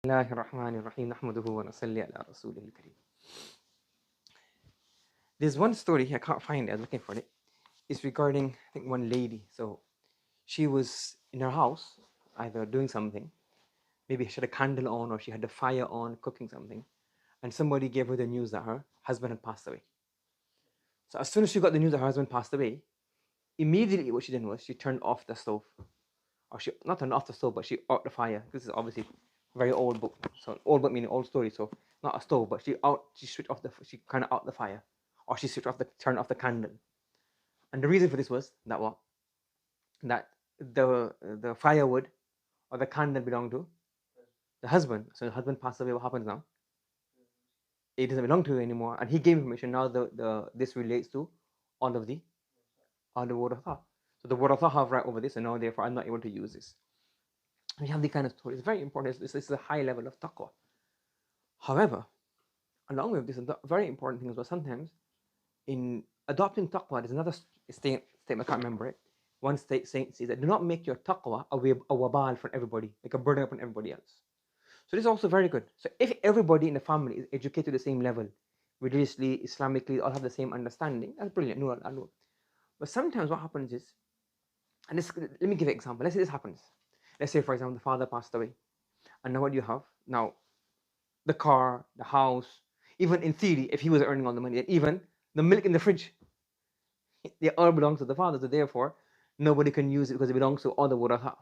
Bismillahirrahmanirrahim. Nahmaduhu wa nasalli ala rasulihil kareem. There's one story, I can't find it, I'm looking for it. It's regarding, I think, one lady. So she was in her house, either doing something, maybe she had a candle on or she had a fire on, cooking something, and somebody gave her the news that her husband had passed away. So as soon as she got the news that her husband passed away, immediately what she did was she turned off the stove. Or she, not turned off the stove, but she out the fire. This is obviously a very old book. So old book meaning old story. So not a stove, but she switched off she kind of out the fire. Or she turned off the candle. And the reason for this was that what? That the firewood or the candle belonged to the husband. So the husband passed away, what happens now? It doesn't belong to you anymore. And he gave permission. Now this relates to all the word of Allah. So the word of Allah have right over this, and now therefore I'm not able to use this. We have the kind of story. It's very important. This is a high level of taqwa. However, along with this, a very important thing is that sometimes in adopting taqwa, there's another statement, I can't remember it. One saint says that do not make your taqwa a wabal for everybody, like a burden upon everybody else. So this is also very good. So if everybody in the family is educated to the same level, religiously, Islamically, all have the same understanding, that's brilliant. No. But sometimes what happens is, and let me give you an example. Let's say this happens. Let's say, for example, the father passed away. And now what do you have? Now, the car, the house, even in theory, if he was earning all the money, even the milk in the fridge, they all belong to the father. So therefore, nobody can use it because it belongs to all the waratha.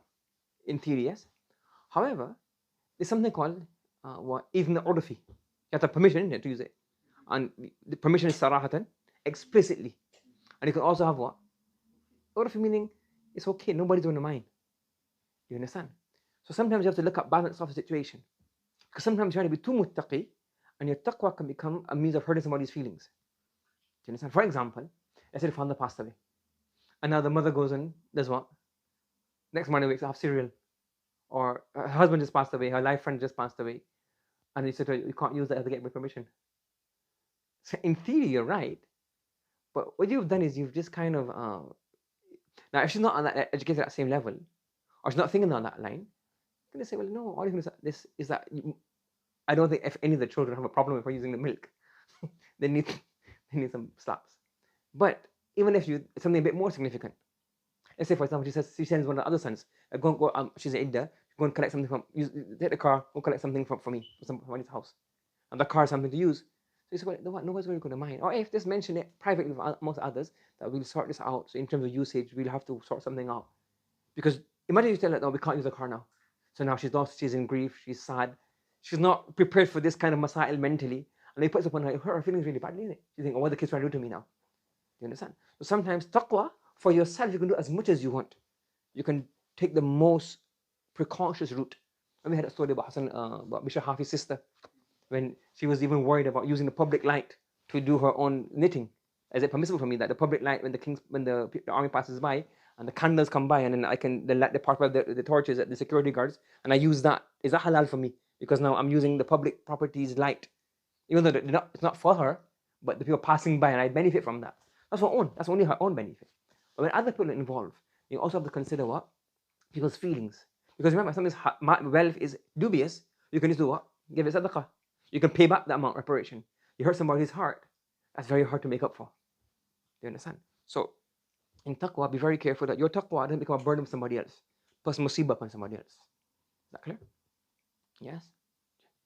In theory, yes. However, there's something called even the urfi. You have to have permission to use it. And the permission is sarahatan, explicitly. And you can also have what? Urfi meaning it's okay, nobody's going to mind. Do you understand? So sometimes you have to look at balance of the situation. Because sometimes you have to be too muttaqi, and your taqwa can become a means of hurting somebody's feelings. Do you understand? For example, let's say the father passed away. And now the mother goes and does what? Next morning wakes up, have cereal. Or her husband just passed away, her life friend just passed away. And he said, you can't use that as to get my permission. So in theory, you're right. But what you've done is you've just kind of... now, if she's not on that educated at the same level, or she's not thinking on that line, you're going to say, well, no, all you're going to say this is that I don't think if any of the children have a problem with her using the milk. they need some slaps. But even if something a bit more significant, let's say, for example, she sends one of the other sons, she's an idda, go and collect something take the car, go collect something for me, from somebody's house. And the car has something to use. So you say, well, nobody's really going to mind. Or if just mention it privately amongst others, that we'll sort this out. So in terms of usage, we'll have to sort something out. Because imagine you tell her, no, we can't use the car now. So now she's lost, she's in grief, she's sad. She's not prepared for this kind of masail mentally. And he puts upon her feelings really badly, isn't it? She's thinking, what are the kids trying to do to me now? Do you understand? So sometimes taqwa, for yourself, you can do as much as you want. You can take the most precautious route. And we had a story about about Bishop Hafi's sister, when she was even worried about using the public light to do her own knitting. Is it permissible for me that the public light, when the army passes by, and the candles come by, and then I can light the part of the torches at the security guards, and I use that. Is that halal for me? Because now I'm using the public property's light, even though it's not for her, but the people passing by, and I benefit from that. That's only her own benefit. But when other people are involved, you also have to consider what? People's feelings. Because remember, sometimes wealth is dubious, you can just do what? Give it sadaqah. You can pay back that amount of reparation. You hurt somebody's heart, that's very hard to make up for. Do you understand? So in taqwa, be very careful that your taqwa doesn't become a burden on somebody else, plus musibah on somebody else. Is that clear? Yes?